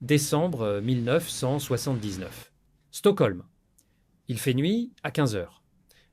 Décembre 1979. Stockholm. Il fait nuit à 15 heures.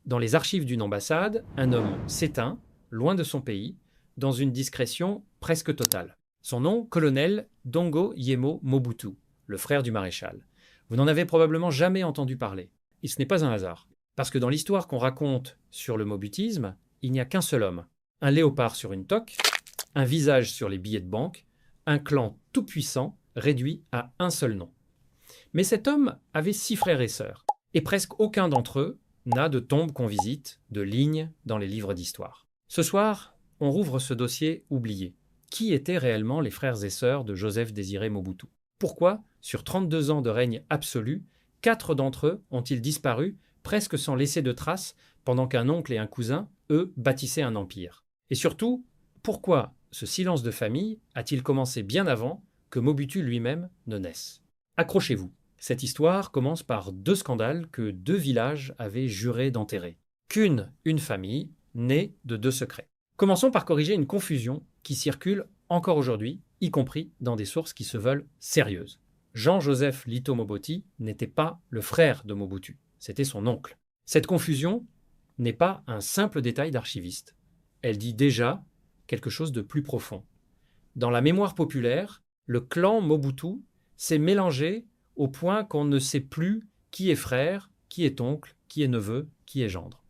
Dans les archives d'une ambassade, un homme s'éteint, loin de son pays, dans une discrétion presque totale. Son nom, colonel Dongo Yemo Mobutu, le frère du maréchal. Vous n'en avez probablement jamais entendu parler. Et ce n'est pas un hasard. Parce que dans l'histoire qu'on raconte sur le mobutisme, il n'y a qu'un seul homme. Un léopard sur une toque, un visage sur les billets de banque, un clan tout-puissant réduit à un seul nom. Mais cet homme avait 6 frères et sœurs, et presque aucun d'entre eux n'a de tombe qu'on visite, de ligne dans les livres d'histoire. Ce soir, on rouvre ce dossier oublié. Qui étaient réellement les frères et sœurs de Joseph Désiré Mobutu? Pourquoi, sur 32 ans de règne absolu, 4 d'entre eux ont-ils disparu, presque sans laisser de traces, pendant qu'un oncle et un cousin, eux, bâtissaient un empire? Et surtout, pourquoi ce silence de famille a-t-il commencé bien avant que Mobutu lui-même ne naisse? Accrochez-vous. Cette histoire commence par 2 scandales que 2 villages avaient juré d'enterrer. Une famille, née de 2 secrets. Commençons par corriger une confusion qui circule encore aujourd'hui, y compris dans des sources qui se veulent sérieuses. Jean-Joseph Lito Moboti n'était pas le frère de Mobutu, c'était son oncle. Cette confusion n'est pas un simple détail d'archiviste. Elle dit déjà quelque chose de plus profond. Dans la mémoire populaire, le clan Mobutu s'est mélangé au point qu'on ne sait plus qui est frère, qui est oncle, qui est neveu, qui est gendre.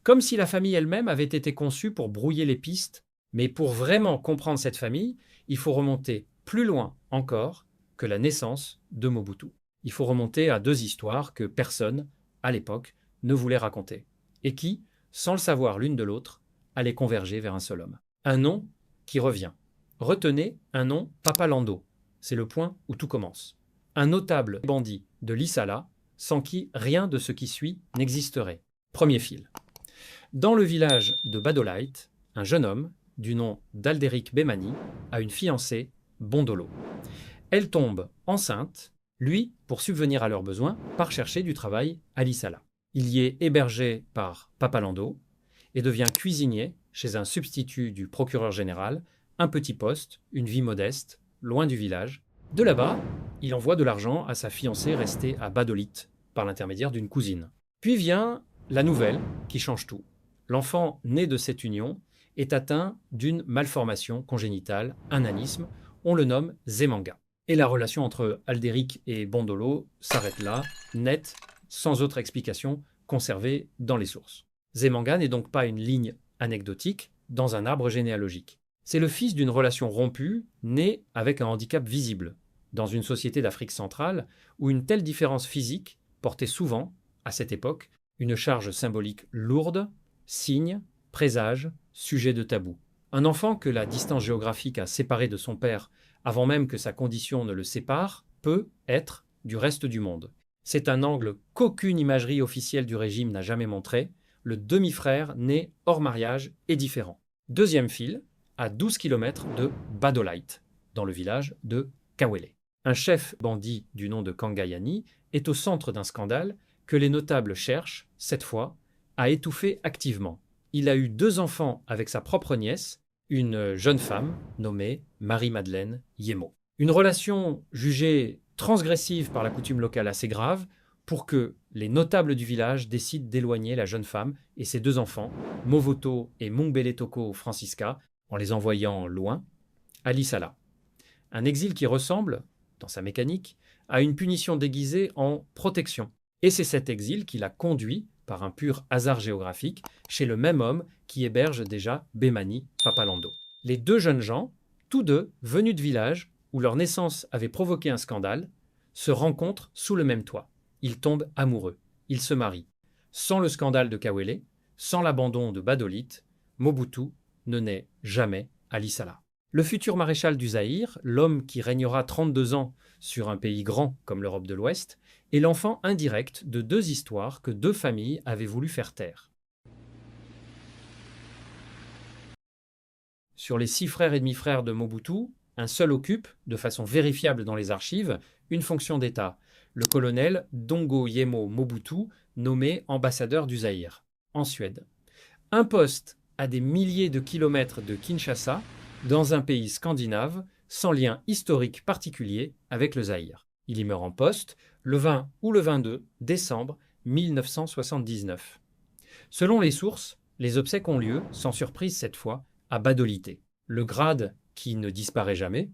Comme si la famille elle-même avait été conçue pour brouiller les pistes, mais pour vraiment comprendre cette famille, il faut remonter plus loin encore que la naissance de Mobutu. Il faut remonter à 2 histoires que personne, à l'époque, ne voulait raconter, et qui, sans le savoir l'une de l'autre, allaient converger vers un seul homme. Un nom qui revient. Retenez un nom Papalando. C'est le point où tout commence. Un notable bandit de Lissala, sans qui rien de ce qui suit n'existerait. Premier fil. Dans le village de Badolite, un jeune homme, du nom d'Aldéric Bemani, a une fiancée, Bondolo. Elle tombe enceinte, lui, pour subvenir à leurs besoins, part chercher du travail à Lissala. Il y est hébergé par Papalando et devient cuisinier chez un substitut du procureur général, un petit poste, une vie modeste, loin du village. De là-bas, il envoie de l'argent à sa fiancée restée à Badolite, par l'intermédiaire d'une cousine. Puis vient la nouvelle qui change tout. L'enfant né de cette union est atteint d'une malformation congénitale, un anisme, on le nomme Zemanga. Et la relation entre Aldéric et Bondolo s'arrête là, nette, sans autre explication conservée dans les sources. Zemanga n'est donc pas une ligne anecdotique dans un arbre généalogique. C'est le fils d'une relation rompue, née avec un handicap visible, dans une société d'Afrique centrale où une telle différence physique portait souvent, à cette époque, une charge symbolique lourde, signe, présage, sujet de tabou. Un enfant que la distance géographique a séparé de son père avant même que sa condition ne le sépare peut être du reste du monde. C'est un angle qu'aucune imagerie officielle du régime n'a jamais montré. Le demi-frère né hors mariage est différent. Deuxième fil, à 12 km de Badolite, dans le village de Kawele. Un chef bandit du nom de Kangayani est au centre d'un scandale que les notables cherchent, cette fois, à étouffer activement. Il a eu 2 enfants avec sa propre nièce, une jeune femme nommée Marie-Madeleine Yemo. Une relation jugée transgressive par la coutume locale assez grave pour que les notables du village décident d'éloigner la jeune femme et ses 2 enfants, Movoto et Mungbele Toko Francisca, en les envoyant loin, à Lissala. Un exil qui ressemble, dans sa mécanique, à une punition déguisée en protection. Et c'est cet exil qui l'a conduit, par un pur hasard géographique, chez le même homme qui héberge déjà Bemani Papalando. Les 2 jeunes gens, tous 2 venus de villages où leur naissance avait provoqué un scandale, se rencontrent sous le même toit. Ils tombent amoureux, ils se marient. Sans le scandale de Kawele, sans l'abandon de Badolite, Mobutu ne naît jamais à Lissala. Le futur maréchal du Zaïre, l'homme qui régnera 32 ans sur un pays grand comme l'Europe de l'Ouest, est l'enfant indirect de 2 histoires que 2 familles avaient voulu faire taire. Sur les 6 frères et demi-frères de Mobutu, un seul occupe, de façon vérifiable dans les archives, une fonction d'État, le colonel Dongo Yemo Mobutu, nommé ambassadeur du Zaïre, en Suède. Un poste à des milliers de kilomètres de Kinshasa, dans un pays scandinave, sans lien historique particulier avec le Zaïre. Il y meurt en poste le 20 ou le 22 décembre 1979. Selon les sources, les obsèques ont lieu, sans surprise cette fois, à Badolité. Le grade qui ne disparaît jamais.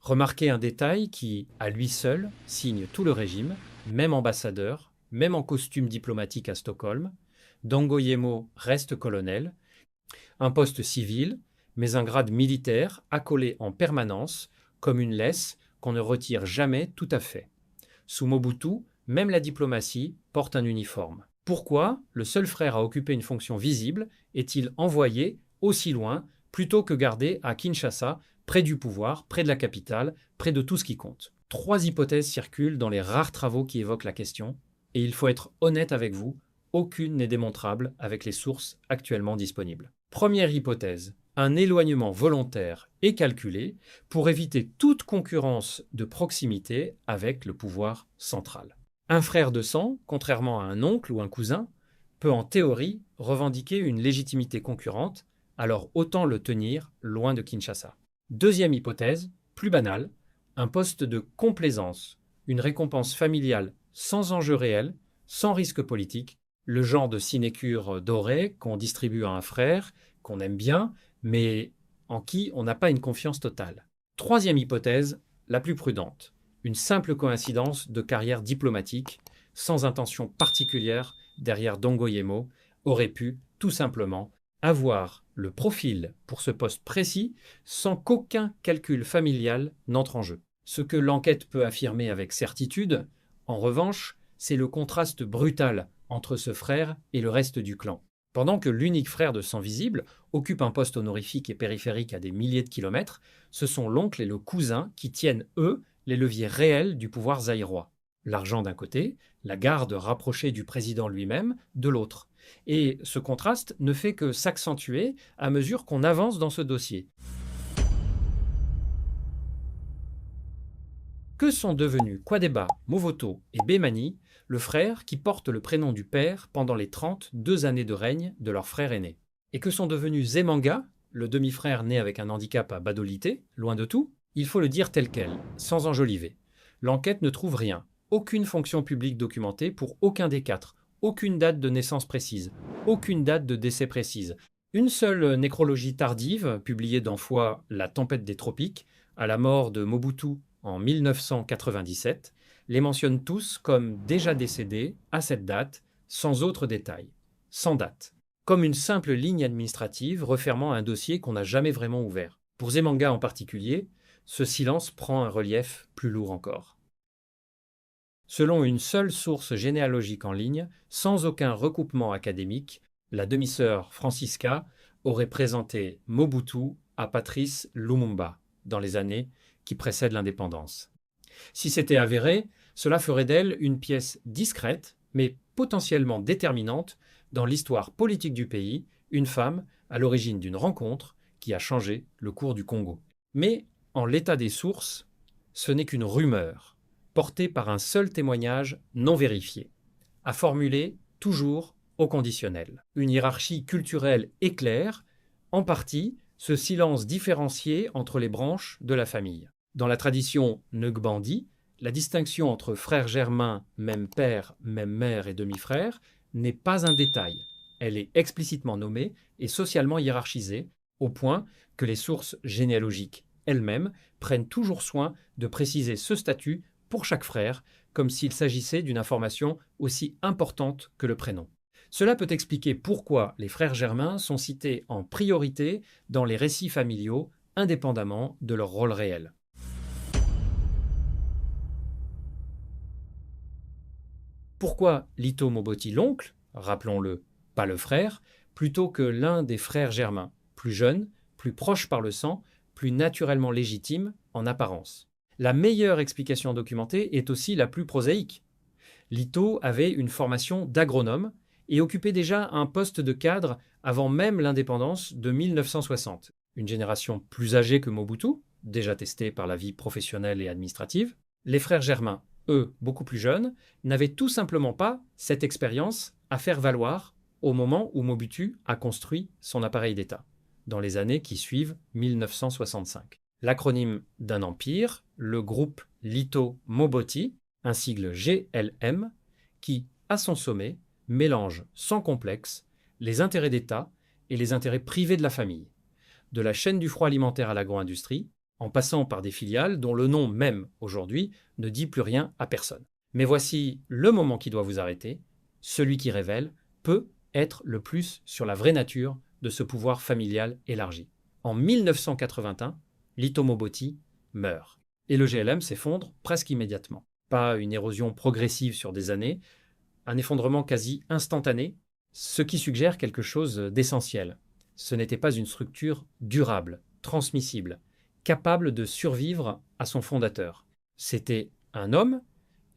Remarquez un détail qui, à lui seul, signe tout le régime, même ambassadeur, même en costume diplomatique à Stockholm. Dangoyemo reste colonel, un poste civil, mais un grade militaire accolé en permanence, comme une laisse qu'on ne retire jamais tout à fait. Sous Mobutu, même la diplomatie porte un uniforme. Pourquoi le seul frère à occuper une fonction visible est-il envoyé aussi loin plutôt que gardé à Kinshasa, près du pouvoir, près de la capitale, près de tout ce qui compte? 3 hypothèses circulent dans les rares travaux qui évoquent la question, et il faut être honnête avec vous, aucune n'est démontrable avec les sources actuellement disponibles. Première hypothèse, un éloignement volontaire et calculé pour éviter toute concurrence de proximité avec le pouvoir central. Un frère de sang, contrairement à un oncle ou un cousin, peut en théorie revendiquer une légitimité concurrente, alors autant le tenir loin de Kinshasa. Deuxième hypothèse, plus banale, un poste de complaisance, une récompense familiale sans enjeu réel, sans risque politique, le genre de sinécure dorée qu'on distribue à un frère, qu'on aime bien, mais en qui on n'a pas une confiance totale. Troisième hypothèse, la plus prudente, une simple coïncidence de carrière diplomatique, sans intention particulière derrière Dangoyemo, aurait pu, tout simplement, avoir le profil pour ce poste précis sans qu'aucun calcul familial n'entre en jeu. Ce que l'enquête peut affirmer avec certitude, en revanche, c'est le contraste brutal entre ce frère et le reste du clan. Pendant que l'unique frère de sang visible occupe un poste honorifique et périphérique à des milliers de kilomètres, ce sont l'oncle et le cousin qui tiennent, eux, les leviers réels du pouvoir zaïrois. L'argent d'un côté, la garde rapprochée du président lui-même de l'autre. Et ce contraste ne fait que s'accentuer à mesure qu'on avance dans ce dossier. Que sont devenus Kwadeba, Movoto et Bemani, le frère qui porte le prénom du père pendant les 32 années de règne de leur frère aîné? Et que sont devenus Zemanga, le demi-frère né avec un handicap à Badolité, loin de tout? Il faut le dire tel quel, sans enjoliver. L'enquête ne trouve rien, aucune fonction publique documentée pour aucun des 4, aucune date de naissance précise, aucune date de décès précise. Une seule nécrologie tardive, publiée dans Foi La tempête des tropiques, à la mort de Mobutu en 1997, les mentionne tous comme déjà décédés à cette date, sans autre détail, sans date, comme une simple ligne administrative refermant un dossier qu'on n'a jamais vraiment ouvert. Pour Zemanga en particulier, ce silence prend un relief plus lourd encore. Selon une seule source généalogique en ligne, sans aucun recoupement académique, la demi-sœur Francisca aurait présenté Mobutu à Patrice Lumumba dans les années qui précèdent l'indépendance. Si c'était avéré, cela ferait d'elle une pièce discrète, mais potentiellement déterminante dans l'histoire politique du pays, une femme à l'origine d'une rencontre qui a changé le cours du Congo. Mais, en l'état des sources, ce n'est qu'une rumeur, portée par un seul témoignage non vérifié, à formuler toujours au conditionnel. Une hiérarchie culturelle éclaire, en partie, ce silence différencié entre les branches de la famille. Dans la tradition Ngbandi, la distinction entre frères germains, même père, même mère et demi-frère, n'est pas un détail. Elle est explicitement nommée et socialement hiérarchisée, au point que les sources généalogiques elles-mêmes prennent toujours soin de préciser ce statut pour chaque frère, comme s'il s'agissait d'une information aussi importante que le prénom. Cela peut expliquer pourquoi les frères germains sont cités en priorité dans les récits familiaux, indépendamment de leur rôle réel. Pourquoi Lito Moboti l'oncle, rappelons-le, pas le frère, plutôt que l'un des frères germains, plus jeune, plus proche par le sang, plus naturellement légitime en apparence? La meilleure explication documentée est aussi la plus prosaïque. Lito avait une formation d'agronome et occupait déjà un poste de cadre avant même l'indépendance de 1960. Une génération plus âgée que Mobutu, déjà testée par la vie professionnelle et administrative. Les frères germains, eux, beaucoup plus jeunes, n'avaient tout simplement pas cette expérience à faire valoir au moment où Mobutu a construit son appareil d'État, dans les années qui suivent 1965. L'acronyme d'un empire, le groupe Lito-Moboti, un sigle GLM, qui, à son sommet, mélange sans complexe les intérêts d'État et les intérêts privés de la famille, de la chaîne du froid alimentaire à l'agro-industrie, en passant par des filiales dont le nom même, aujourd'hui, ne dit plus rien à personne. Mais voici le moment qui doit vous arrêter. Celui qui révèle peut être le plus sur la vraie nature de ce pouvoir familial élargi. En 1981, Lito-Moboti meurt. Et le GLM s'effondre presque immédiatement. Pas une érosion progressive sur des années, un effondrement quasi instantané, ce qui suggère quelque chose d'essentiel. Ce n'était pas une structure durable, transmissible, capable de survivre à son fondateur. C'était un homme,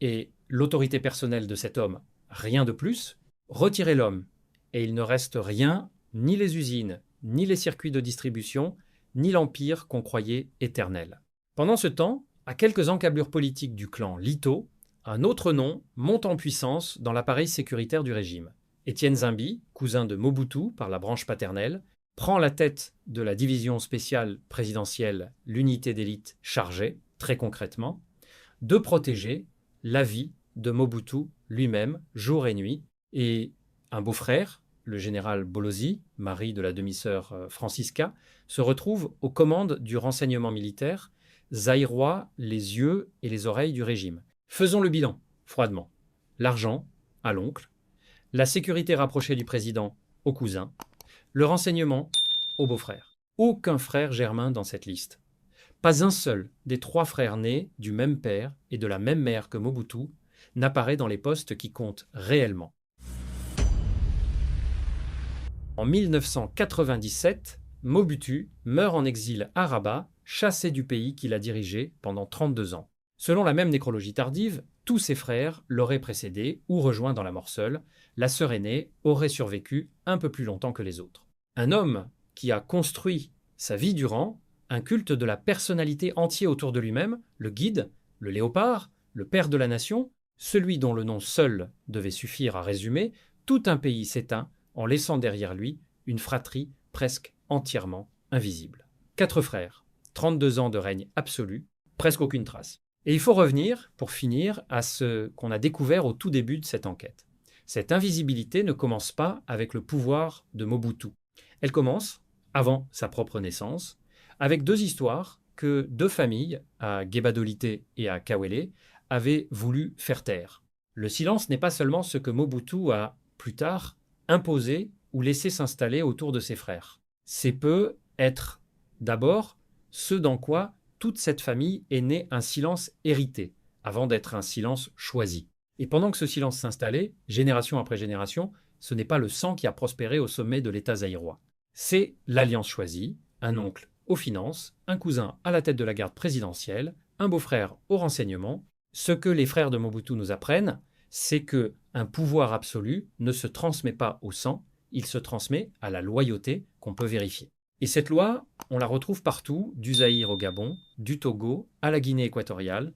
et l'autorité personnelle de cet homme, rien de plus. Retirez l'homme, et il ne reste rien, ni les usines, ni les circuits de distribution, ni l'empire qu'on croyait éternel. Pendant ce temps, à quelques encablures politiques du clan Lito, un autre nom monte en puissance dans l'appareil sécuritaire du régime. Étienne Zimbi, cousin de Mobutu par la branche paternelle, prend la tête de la division spéciale présidentielle, l'unité d'élite chargée, très concrètement, de protéger la vie de Mobutu lui-même, jour et nuit, et un beau-frère, le général Bolozi, mari de la demi-sœur Francisca, se retrouve aux commandes du renseignement militaire, zaïrois les yeux et les oreilles du régime. Faisons le bilan, froidement. L'argent, à l'oncle, la sécurité rapprochée du président, au cousin, le renseignement, au beau-frère. Aucun frère germain dans cette liste. Pas un seul des 3 frères nés du même père et de la même mère que Mobutu n'apparaît dans les postes qui comptent réellement. En 1997, Mobutu meurt en exil à Rabat, chassé du pays qu'il a dirigé pendant 32 ans. Selon la même nécrologie tardive, tous ses frères l'auraient précédé ou rejoint dans la mort seule. La sœur aînée aurait survécu un peu plus longtemps que les autres. Un homme qui a construit sa vie durant un culte de la personnalité entier autour de lui-même, le guide, le léopard, le père de la nation, celui dont le nom seul devait suffire à résumer, tout un pays s'éteint en laissant derrière lui une fratrie presque entièrement invisible. 4 frères, 32 ans de règne absolu, presque aucune trace. Et il faut revenir, pour finir, à ce qu'on a découvert au tout début de cette enquête. Cette invisibilité ne commence pas avec le pouvoir de Mobutu. Elle commence, avant sa propre naissance, avec 2 histoires que 2 familles, à Gebadolité et à Kawele, avaient voulu faire taire. Le silence n'est pas seulement ce que Mobutu a, plus tard, imposé ou laissé s'installer autour de ses frères. C'est peut être, d'abord, ce dans quoi toute cette famille est née un silence hérité, avant d'être un silence choisi. Et pendant que ce silence s'installait, génération après génération, ce n'est pas le sang qui a prospéré au sommet de l'État zaïrois. C'est l'alliance choisie, un oncle aux finances, un cousin à la tête de la garde présidentielle, un beau-frère au renseignement. Ce que les frères de Mobutu nous apprennent, c'est que un pouvoir absolu ne se transmet pas au sang, il se transmet à la loyauté qu'on peut vérifier. Et cette loi, on la retrouve partout, du Zaïre au Gabon, du Togo à la Guinée équatoriale.